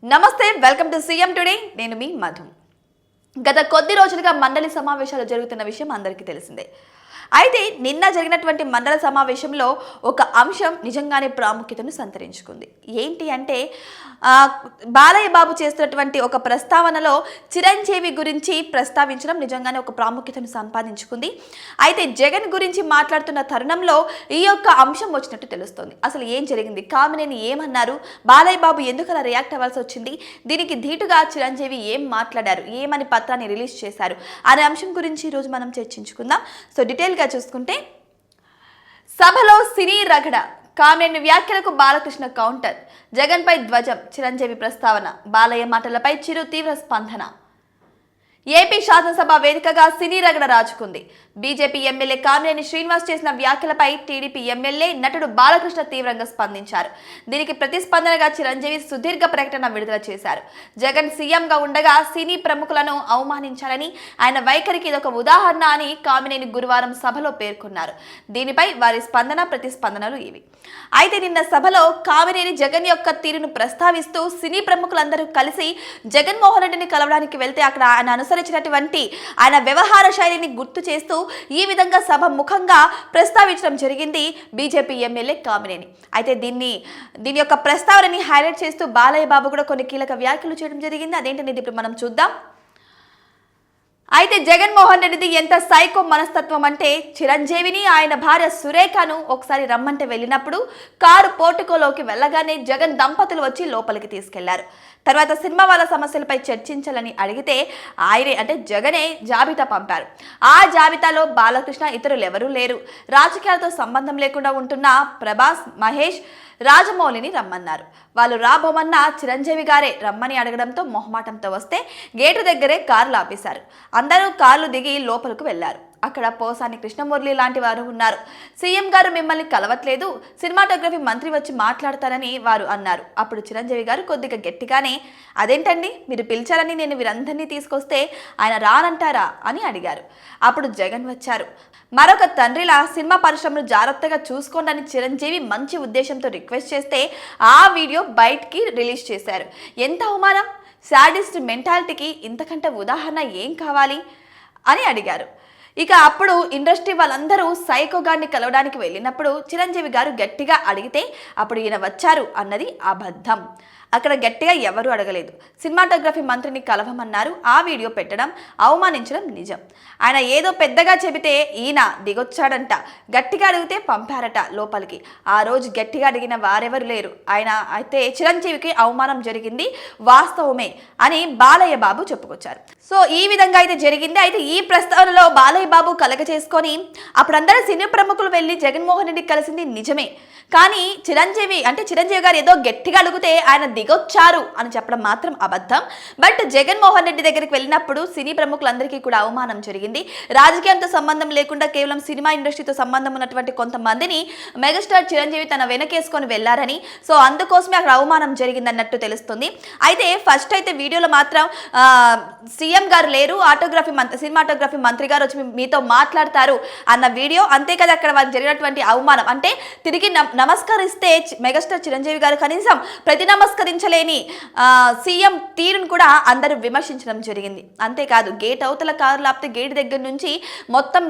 నమస్తే, welcome to CM today. నేను మీ మధు. గత కొద్ది రోజులుగా మండలి సమావేశాలు జరుగుతున్న విషయం అందరికీ తెలిసిందే. అయితే నిన్న జరిగినటువంటి మండల సమావేశంలో ఒక అంశం నిజంగానే ప్రాముఖ్యతను సంతరించుకుంది. ఏంటి అంటే బాలయ్య బాబు చేస్తున్నటువంటి ఒక ప్రస్తావనలో చిరంజీవి గురించి ప్రస్తావించడం నిజంగానే ఒక ప్రాముఖ్యతను సంపాదించుకుంది. అయితే జగన్ గురించి మాట్లాడుతున్న తరుణంలో ఈ యొక్క అంశం వచ్చినట్టు తెలుస్తోంది. అసలు ఏం జరిగింది, కామినేని ఏమన్నారు, బాలయ్య బాబు ఎందుకు అలా రియాక్ట్ అవ్వాల్సి వచ్చింది, దీనికి ధీటుగా చిరంజీవి ఏం మాట్లాడారు, ఏమని పత్రాన్ని రిలీజ్ చేశారు అనే అంశం గురించి ఈరోజు మనం చర్చించుకుందాం. సో డీటెయిల్గా చూసుకుంటే, సభలో సినీ రగడ, కామినేని వ్యాఖ్యలకు బాలకృష్ణ కౌంటర్, జగన్పై ధ్వజం, చిరంజీవి ప్రస్తావన, బాలయ్య మాటలపై చిరు తీవ్ర స్పందన. ఏపీ శాసనసభ వేదికగా సినీ రగడ రాజుకుంది. బీజేపీ ఎమ్మెల్యే కామినేని శ్రీనివాస్ చేసిన వ్యాఖ్యలపై టీడీపీ ఎమ్మెల్యే నటుడు బాలకృష్ణ తీవ్రంగా స్పందించారు. దీనికి ప్రతిస్పందనగా చిరంజీవి సుదీర్ఘ ప్రకటన విడుదల చేశారు. జగన్ సీఎంగా ఉండగా సినీ ప్రముఖులను అవమానించాలని, ఆయన వైఖరికి ఇదొక ఉదాహరణ అని కామినేని గురువారం సభలో పేర్కొన్నారు. దీనిపై వారి స్పందన, ప్రతిస్పందనలు ఇవి. అయితే నిన్న సభలో కామినేని జగన్ యొక్క తీరును ప్రస్తావిస్తూ సినీ ప్రముఖులందరూ కలిసి జగన్మోహన్ రెడ్డిని కలవడానికి వెళ్తే అక్కడ ఆయన అనుసరించినటువంటి ఆయన వ్యవహార శైలిని గుర్తు చేస్తూ ఈ విధంగా సభ ముఖంగా ప్రస్తావించడం జరిగింది బీజేపీ ఎమ్మెల్యే కామినేని. అయితే దీని యొక్క ప్రస్తావనని హైలైట్ చేస్తూ బాలయ్య బాబు కూడా కొన్ని కీలక వ్యాఖ్యలు చేయడం జరిగింది. అదేంటనేది ఇప్పుడు మనం చూద్దాం. అయితే జగన్మోహన్ రెడ్డిది ఎంత సైకో మనస్తత్వం అంటే, చిరంజీవిని ఆయన భార్య సురేఖను ఒకసారి రమ్మంటే వెళ్ళినప్పుడు కారు పోర్టుకోలోకి వెళ్ళగానే జగన్ దంపతులు వచ్చి లోపలికి తీసుకెళ్లారు. తర్వాత సినిమా వాళ్ళ సమస్యలపై చర్చించాలని అడిగితే ఆయనే అంటే జగనే జాబితా పంపారు. ఆ జాబితాలో బాలకృష్ణ, ఇతరులు ఎవరూ లేరు. రాజకీయాలతో సంబంధం లేకుండా ఉంటున్న ప్రభాస్, మహేష్, రాజమౌళిని రమ్మన్నారు. వాళ్ళు రాబోమన్నా చిరంజీవి గారే రమ్మని అడగడంతో మొహమాటంతో వస్తే గేటు దగ్గరే కార్లు ఆపేశారు. అందరూ కార్లు దిగి లోపలకు వెళ్లారు. అక్కడ పోసాని కృష్ణమురళి లాంటి వారు ఉన్నారు. సీఎం గారు మిమ్మల్ని కలవట్లేదు, సినిమాటోగ్రఫీ మంత్రి వచ్చి మాట్లాడతారని వారు అన్నారు. అప్పుడు చిరంజీవి గారు కొద్దిగా గట్టిగానే, అదేంటండి మీరు పిలిచారని నేను వీరందరినీ తీసుకొస్తే ఆయన రానంటారా అని అడిగారు. అప్పుడు జగన్ వచ్చారు. మరొక తండ్రిలా సినిమా పరిశ్రమను జాగ్రత్తగా చూసుకోండి అని చిరంజీవి మంచి ఉద్దేశంతో రిక్వెస్ట్ చేస్తే ఆ వీడియో బయటికి రిలీజ్ చేశారు. ఎంత అవమానం! సాడిస్ట్ మెంటాలిటీకి ఇంతకంటే ఉదాహరణ ఏం కావాలి అని అడిగారు. ఇక అప్పుడు ఇండస్ట్రీ వాళ్ళందరూ సైకో గారిని కలవడానికి వెళ్ళినప్పుడు చిరంజీవి గారు గట్టిగా అడిగితే అప్పుడు ఈయన వచ్చారు అన్నది అబద్ధం. అక్కడ గట్టిగా ఎవరూ అడగలేదు. సినిమాటోగ్రఫీ మంత్రిని కలవమన్నారు. ఆ వీడియో పెట్టడం, అవమానించడం నిజం. ఆయన ఏదో పెద్దగా చెబితే ఈయన దిగొచ్చాడంట, గట్టిగా అడిగితే పంపారట లోపలికి. ఆ రోజు గట్టిగా అడిగిన వారెవరు లేరు. ఆయన అయితే చిరంజీవికి అవమానం జరిగింది వాస్తవమే అని బాలయ్య బాబు చెప్పుకొచ్చారు. సో ఈ విధంగా అయితే జరిగింది. అయితే ఈ ప్రస్తావనలో బాలయ్య బాబు కలగ చేసుకొని అప్పుడందరూ సినీ ప్రముఖులు వెళ్ళి జగన్మోహన్ రెడ్డికి కలిసింది నిజమే. కానీ చిరంజీవి గారు ఏదో గట్టిగా అడిగితే ఆయన దిగొచ్చారు అని చెప్పడం మాత్రం అబద్ధం. బట్ జగన్మోహన్ రెడ్డి దగ్గరికి వెళ్ళినప్పుడు సినీ ప్రముఖులందరికీ కూడా అవమానం జరిగింది. రాజకీయంతో సంబంధం లేకుండా కేవలం సినిమా ఇండస్ట్రీతో సంబంధం ఉన్నటువంటి కొంతమందిని మెగాస్టార్ చిరంజీవి తన వెనకేసుకొని వెళ్లారని, సో అందుకోసమే అక్కడ అవమానం జరిగిందన్నట్టు తెలుస్తుంది. అయితే ఫస్ట్ అయితే వీడియోలో మాత్రం సీఎం గారు లేరు, సినిమాటోగ్రఫీ మంత్రి గారు వచ్చి మీతో మాట్లాడతారు అన్న వీడియో. అంతే కదా అక్కడ వారికి జరిగినటువంటి అవమానం. అంటే తిరిగి నమస్కరిస్తే మెగాస్టార్ చిరంజీవి గారు కనీసం ప్రతి నమస్కరించలేని సీఎం తీరును కూడా అందరూ విమర్శించడం జరిగింది. అంతేకాదు గేట్ అవతల కారు లాపితే గేట్ దగ్గర నుంచి మొత్తం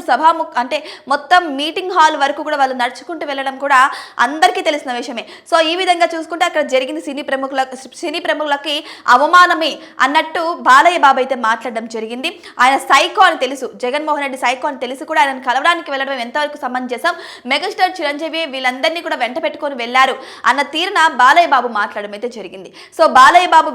మొత్తం మీటింగ్ హాల్ వరకు కూడా వాళ్ళు నడుచుకుంటూ వెళ్ళడం కూడా అందరికీ తెలిసిన విషయమే. సో ఈ విధంగా చూసుకుంటే అక్కడ జరిగింది సినీ ప్రముఖులకి అవమానమే అన్నట్టు బాలయ్య బాబు అయితే మాట్లాడడం జరిగింది. ఆయన సైకో అని తెలుసు, జగన్మోహన్ రెడ్డి సైకో అని తెలిసి కూడా ఆయన కలవడానికి వెళ్ళడం ఎంతవరకు సమంజసం, మెగాస్టార్ చిరంజీవి వీళ్ళందరినీ కూడా వెంట పెట్టుకొని వెళ్లారు అన్న తీరున బాలయ్య బాబు మాట్లాడడం అయితే జరిగింది. సో బాలయ్య బాబు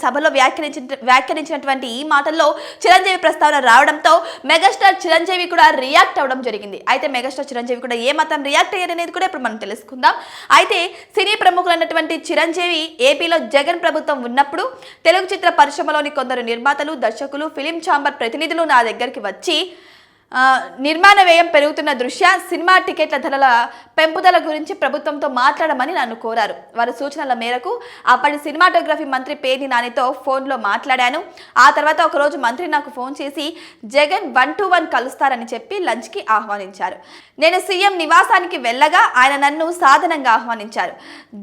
సభలో వ్యాఖ్యానించినటువంటి ఈ మాటల్లో చిరంజీవి ప్రస్తావన రావడంతో మెగాస్టార్ చిరంజీవి కూడా రియాక్ట్ అవ్వడం జరిగింది. అయితే మెగాస్టార్ చిరంజీవి కూడా ఏ మాత్రం రియాక్ట్ అయ్యారనేది కూడా ఇప్పుడు మనం తెలుసుకుందాం. అయితే సినీ ప్రముఖులైనటువంటి చిరంజీవి ఏపీలో జగన్ ప్రభుత్వం ఉన్నప్పుడు తెలుగు చిత్ర పరిశ్రమలోని కొందరు నిర్మాతలు, దర్శకులు, ఫిలిం ఛాంబర్ ప్రతినిధులు నా దగ్గరికి వచ్చి నిర్మాణ వ్యయం పెరుగుతున్న దృష్ట్యా సినిమా టికెట్ల ధరల పెంపుదల గురించి ప్రభుత్వంతో మాట్లాడమని నన్ను కోరారు. వారి సూచనల మేరకు అప్పటి సినిమాటోగ్రఫీ మంత్రి పేర్ని నానితో ఫోన్లో మాట్లాడాను. ఆ తర్వాత ఒకరోజు మంత్రి నాకు ఫోన్ చేసి జగన్ 1-to-1 కలుస్తారని చెప్పి లంచ్కి ఆహ్వానించారు. నేను సీఎం నివాసానికి వెళ్ళగా ఆయన నన్ను సాధనంగా ఆహ్వానించారు.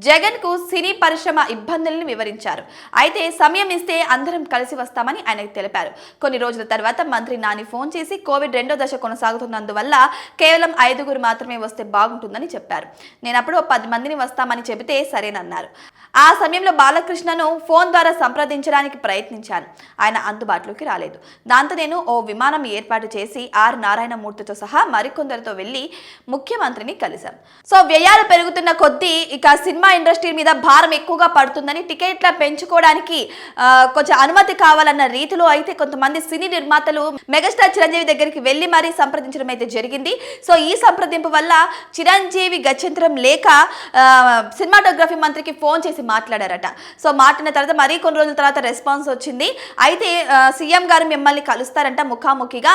జగన్కు సినీ పరిశ్రమ ఇబ్బందులను వివరించారు. అయితే సమయం ఇస్తే అందరం కలిసి వస్తామని ఆయనకు తెలిపారు. కొన్ని రోజుల తర్వాత మంత్రి నాని ఫోన్ చేసి కోవిడ్ 2వ దశ కొనసాగుతున్నందువల్ల కేవలం 5 మాత్రమే వస్తే బాగుంటుందని చెప్పారు. నేను అప్పుడు 10 మందిని వస్తామని చెబితే సరేనన్నారు. ఆ సమయంలో బాలకృష్ణను ఫోన్ ద్వారా సంప్రదించడానికి ప్రయత్నించాను. ఆయన అందుబాటులోకి రాలేదు. దాంతో నేను ఓ విమానం ఏర్పాటు చేసి ఆర్ నారాయణమూర్తితో సహా మరికొందరితో వెళ్లి ముఖ్యమంత్రిని కలిశాం. సో వ్యయాలు పెరుగుతున్న కొద్దీ ఇక సినిమా ఇండస్ట్రీ మీద భారం ఎక్కువగా పడుతుందని టికెట్ల పెంచుకోవడానికి కొంచెం అనుమతి కావాలన్న రీతిలో అయితే కొంతమంది సినీ నిర్మాతలు మెగాస్టార్ చిరంజీవి దగ్గరికి వెళ్లి మరీ సంప్రదించడం అయితే జరిగింది. సో ఈ సంప్రదింపు వల్ల చిరంజీవి గత్యంతరం లేక సినిమాటోగ్రఫీ మంత్రికి ఫోన్ చేసి మాట్లాడారట. సో మాట్లాడిన తర్వాత మరీ కొన్ని రోజుల తర్వాత రెస్పాన్స్ వచ్చింది. అయితే సీఎం గారు మిమ్మల్ని కలుస్తారంట ముఖాముఖిగా,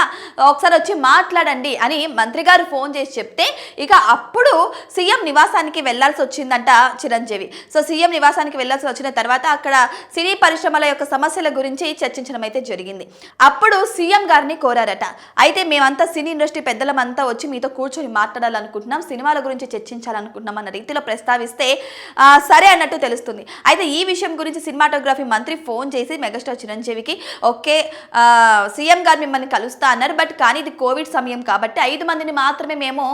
ఒకసారి వచ్చి మాట్లాడండి అని మంత్రి గారు ఫోన్ చేసి చెప్తే ఇక అప్పుడు సీఎం నివాసానికి వెళ్లాల్సి వచ్చిందంట చిరంజీవి. సో సీఎం నివాసానికి వెళ్లాల్సి వచ్చిన తర్వాత అక్కడ సినీ పరిశ్రమల యొక్క సమస్యల గురించి చర్చించడం అయితే జరిగింది. అప్పుడు సీఎం గారిని కోరారట. అయితే మేమంతా సినీ ఇండస్ట్రీ పెద్దలమంతా వచ్చి మీతో కూర్చొని మాట్లాడాలనుకుంటున్నాం, సినిమాల గురించి చర్చించాలనుకుంటున్నాం అన్న రీతిలో ప్రస్తావిస్తే సరే అన్నట్టు తెలుస్తుంది. అయితే ఈ విషయం గురించి సినిమాటోగ్రఫీ మంత్రి ఫోన్ చేసి మెగాస్టార్ చిరంజీవికి ఓకే సీఎం గారు మిమ్మల్ని కలుస్తా అన్నారు, బట్ కానీ ఇది కోవిడ్ సమయం కాబట్టి 5 మందిని మాత్రమే మేము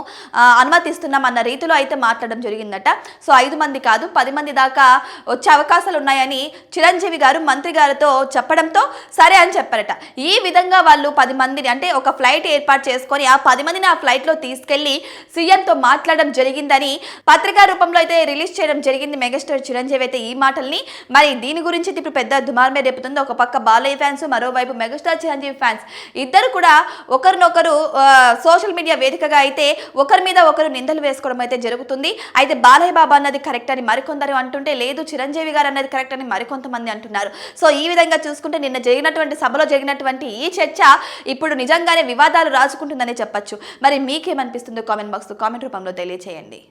అనుమతిస్తున్నాం అన్న రీతిలో అయితే మాట్లాడడం జరిగిందట. సో 5 మంది కాదు 10 మంది దాకా వచ్చే అవకాశాలు ఉన్నాయని చిరంజీవి గారు మంత్రి గారితో చెప్పడంతో సరే అని చెప్పారట. ఈ విధంగా వాళ్ళు 10 మందిని అంటే ఒక ఫ్లైట్ ఏర్పాటు చేసుకొని ఆ 10 మందిని ఆ ఫ్లైట్లో తీసుకెళ్లి సీఎంతో మాట్లాడడం జరిగిందని పత్రికా రూపంలో అయితే రిలీజ్ చేయడం జరిగింది మెగాస్టార్ చిరంజీవి అయితే ఈ మాటల్ని. మరి దీని గురించి ఇప్పుడు పెద్ద దుమారమే రేపుతుంది. ఒక పక్క బాలయ్య ఫ్యాన్స్, మరోవైపు మెగాస్టార్ చిరంజీవి ఫ్యాన్స్ ఇద్దరు కూడా ఒకరినొకరు సోషల్ మీడియా వేదికగా అయితే ఒకరి మీద ఒకరు నిందలు వేసుకోవడం అయితే జరుగుతుంది. అయితే బాలయ్య బాబా అన్నది కరెక్ట్ అని మరికొందరు అంటుంటే లేదు చిరంజీవి గారు అన్నది కరెక్ట్ అని మరికొంతమంది అంటున్నారు. సో ఈ విధంగా చూసుకుంటే నిన్న జరిగినటువంటి సభలో జరిగినటువంటి ఈ చర్చ ఇప్పుడు నిజంగానే వివాదాలు రాసుకుంటుందని చెప్పొచ్చు. మరి మీకేమనిపిస్తుందో కామెంట్ బాక్స్లో కామెంట్ రూపంలో తెలియచేయండి.